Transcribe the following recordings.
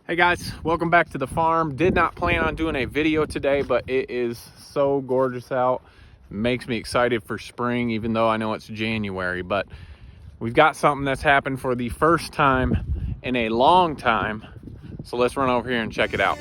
Hey guys, welcome back to the farm. Did not plan on doing a video today, but it is so gorgeous out. Makes me excited for spring, even though I know it's January. But we've got something that's happened for the first time in a long time. So let's run over here and check it out.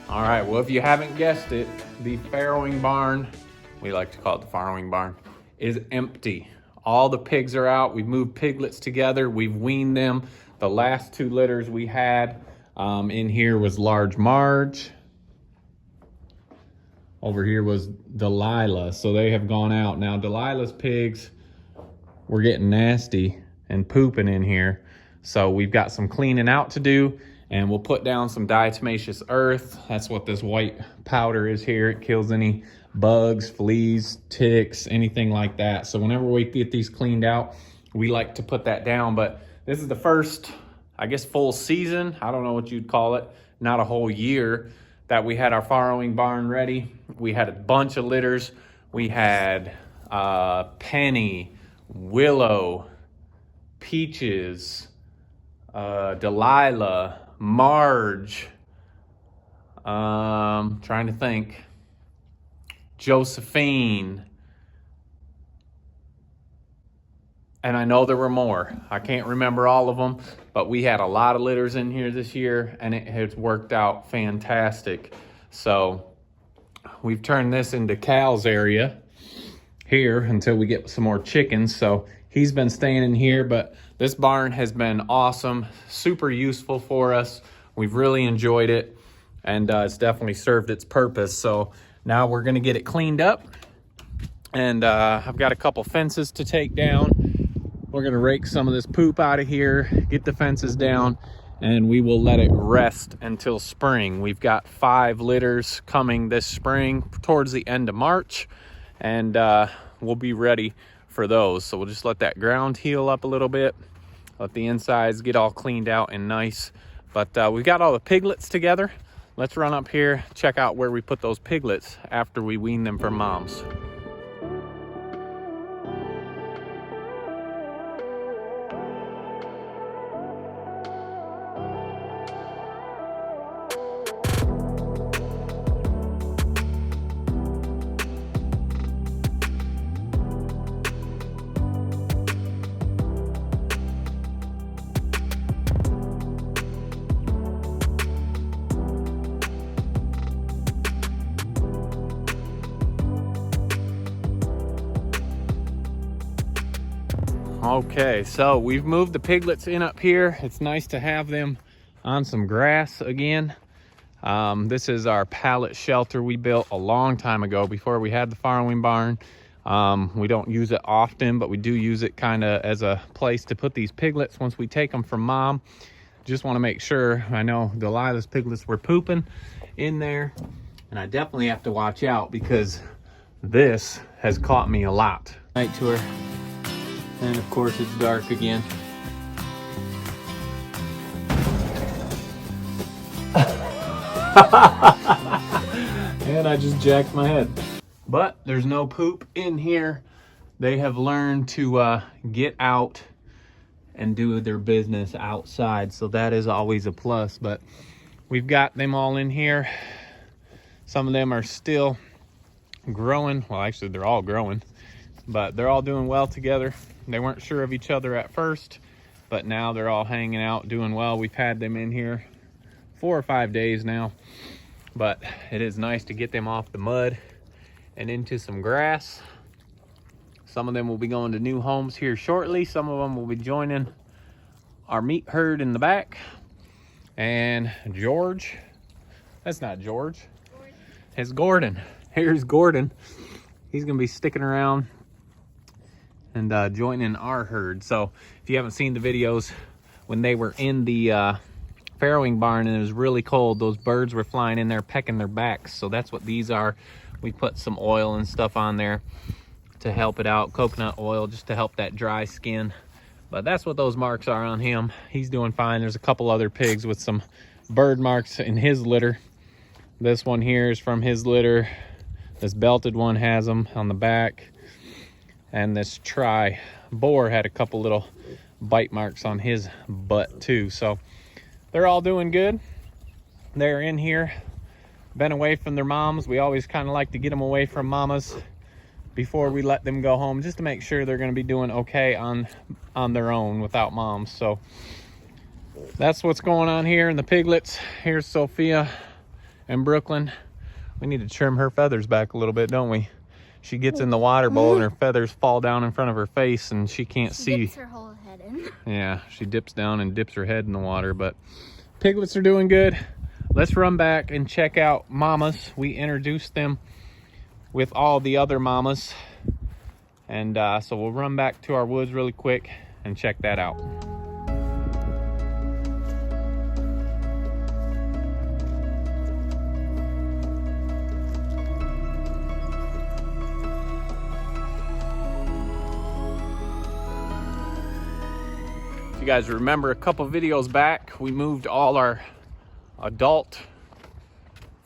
All right, well, if you haven't guessed it, the farrowing barn, we like to call it the farrowing barn, is empty. All the pigs are out. We've moved piglets together. We've weaned them. The last two litters we had in here was large Marge. Over here was Delilah, so they have gone out. Now, Delilah's pigs were getting nasty and pooping in here, so we've got some cleaning out to do. And we'll put down some diatomaceous earth. That's what this white powder is here. It kills any bugs, fleas, ticks, anything like that. So whenever we get these cleaned out, we like to put that down. But this is the first, I guess, full season. I don't know what you'd call it. Not a whole year that we had our farrowing barn ready. We had a bunch of litters. We had Penny, Willow, Peaches, Delilah, Marge, trying to think, Josephine, and I know there were more. I can't remember all of them, but we had a lot of litters in here this year, and it has worked out fantastic. So we've turned this into Cal's area here until we get some more chickens. So he's been staying in here, but this barn has been awesome, super useful for us. We've really enjoyed it, and it's definitely served its purpose. So now we're gonna get it cleaned up, and I've got a couple fences to take down. We're gonna rake some of this poop out of here, get the fences down, and we will let it rest until spring. We've got 5 litters coming this spring towards the end of March, and we'll be ready for those. So we'll just let that ground heal up a little bit, let the insides get all cleaned out and nice. But we've got all the piglets together. Let's run up here, check out where we put those piglets after we wean them from moms. Okay, so we've moved the piglets in up here. It's nice to have them on some grass again. This is our pallet shelter we built a long time ago before we had the farrowing barn. We don't use it often, but we do use it kind of as a place to put these piglets once we take them from mom. Just want to make sure. I know Delilah's piglets were pooping in there, and I definitely have to watch out because this has caught me a lot. Right to her. And of course it's dark again. And I just jacked my head. But there's no poop in here. They have learned to get out and do their business outside. So that is always a plus. But we've got them all in here. Some of them are still growing. Well, actually they're all growing. But they're all doing well together. They weren't sure of each other at first, but now they're all hanging out, doing well. We've had them in here 4 or 5 days now, but it is nice to get them off the mud and into some grass. Some of them will be going to new homes here shortly. Some of them will be joining our meat herd in the back. And George, that's not George, it's Gordon. Here's Gordon. He's gonna be sticking around and joining our herd. So if you haven't seen the videos when they were in the farrowing barn and it was really cold, those birds were flying in there pecking their backs. So that's what these are. We put some oil and stuff on there to help it out, coconut oil, just to help that dry skin. But that's what those marks are on him. He's doing fine. There's a couple other pigs with some bird marks in his litter. This one here is from his litter. This belted one has them on the back. And this boar had a couple little bite marks on his butt too. So they're all doing good. They're in here, been away from their moms. We always kind of like to get them away from mamas before we let them go home, just to make sure they're going to be doing okay on their own without moms. So that's what's going on here in the piglets. Here's Sophia and Brooklyn. We need to trim her feathers back a little bit, don't we? She gets in the water bowl and her feathers fall down in front of her face and she can't see. She dips her whole head in. Yeah, she dips down and dips her head in the water. But piglets are doing good. Let's run back and check out mamas. We introduced them with all the other mamas. And so we'll run back to our woods really quick and check that out. If you guys remember a couple videos back, we moved all our adult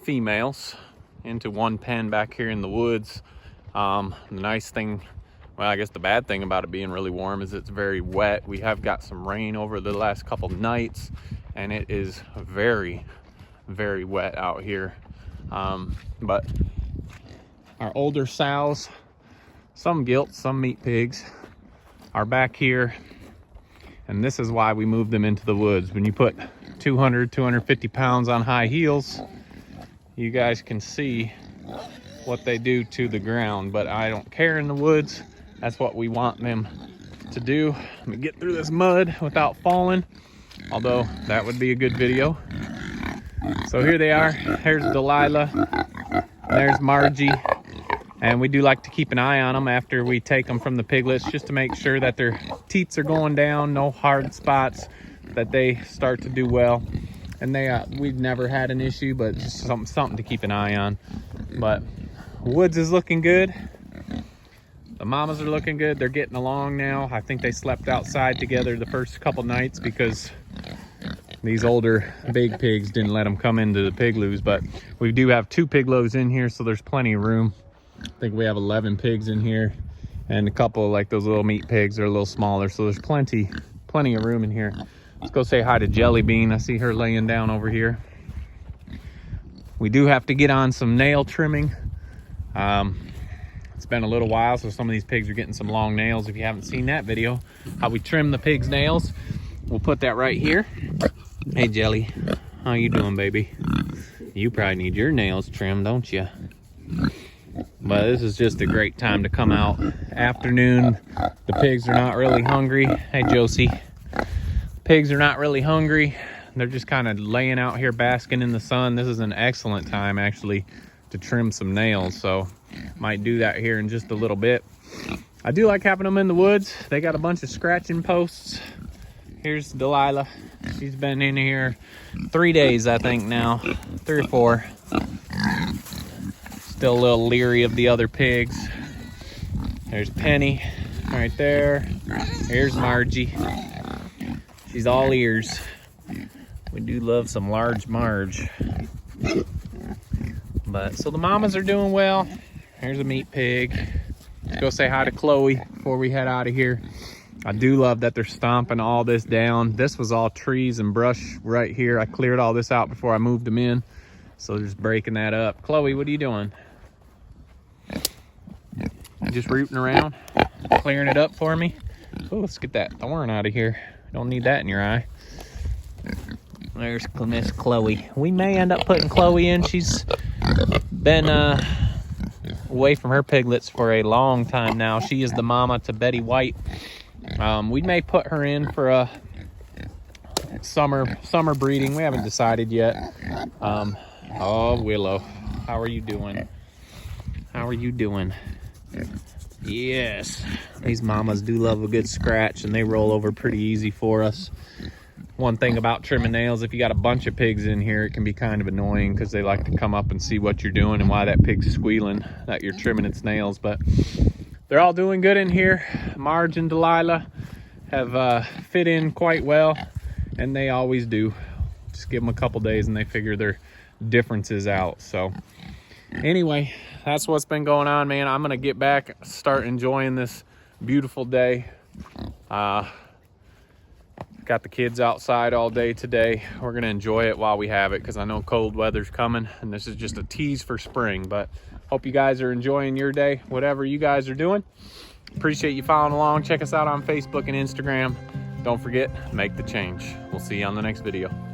females into one pen back here in the woods. The nice thing, well, I guess the bad thing about it being really warm is it's very wet. We have got some rain over the last couple nights and it is very, very wet out here. But our older sows, some gilt, some meat pigs, are back here. And this is why we moved them into the woods. When you put 200, 250 pounds on high heels, you guys can see what they do to the ground. But I don't care in the woods. That's what we want them to do. Let me get through this mud without falling, although that would be a good video. So here they are. Here's Delilah. There's Margie. And we do like to keep an eye on them after we take them from the piglets, just to make sure that their teats are going down, no hard spots, that they start to do well. And we've never had an issue, but just something to keep an eye on. But woods is looking good. The mamas are looking good. They're getting along now. I think they slept outside together the first couple nights because these older big pigs didn't let them come into the pigloos. But we do have 2 pigloos in here, so there's plenty of room. I think we have 11 pigs in here, and a couple like those little meat pigs are a little smaller, so there's plenty of room in here. Let's go say hi to Jelly Bean. I see her laying down over here. We do have to get on some nail trimming. It's been a little while, so some of these pigs are getting some long nails. If you haven't seen that video, how we trim the pigs' nails, we'll put that right here. Hey Jelly, how you doing, baby? You probably need your nails trimmed, don't you? But this is just a great time to come out. Afternoon, the pigs are not really hungry. Hey Josie. Pigs are not really hungry. They're just kind of laying out here basking in the sun. This is an excellent time actually to trim some nails, so might do that here in just a little bit. I do like having them in the woods. They got a bunch of scratching posts. Here's Delilah. She's been in here 3 days, I think now, 3 or 4. Still a little leery of the other pigs. There's Penny right there. Here's Margie. She's all ears. We do love some large Marge. But so the mamas are doing well. Here's a meat pig. Let's go say hi to Chloe before we head out of here. I do love that they're stomping all this down. This was all trees and brush right here. I cleared all this out before I moved them in. So just breaking that up. Chloe, what are you doing? Just rooting around, clearing it up for me. Oh, let's get that thorn out of here. Don't need that in your eye. There's Miss Chloe. We may end up putting Chloe in. She's been away from her piglets for a long time now. She is the mama to Betty White. We may put her in for a summer breeding. We haven't decided yet. Oh, Willow, how are you doing? How are you doing? Yes, these mamas do love a good scratch, and they roll over pretty easy for us. One thing about trimming nails, if you got a bunch of pigs in here, it can be kind of annoying because they like to come up and see what you're doing and why that pig's squealing that you're trimming its nails. But they're all doing good in here. Marge and Delilah have fit in quite well, and they always do. Just give them a couple days and they figure their differences out. So anyway, that's what's been going on, man. I'm gonna get back, start enjoying this beautiful day. Got the kids outside all day today. We're gonna enjoy it while we have it because I know cold weather's coming and this is just a tease for spring. But hope you guys are enjoying your day, whatever you guys are doing. Appreciate you following along. Check us out on Facebook and Instagram. Don't forget, make the change. We'll see you on the next video.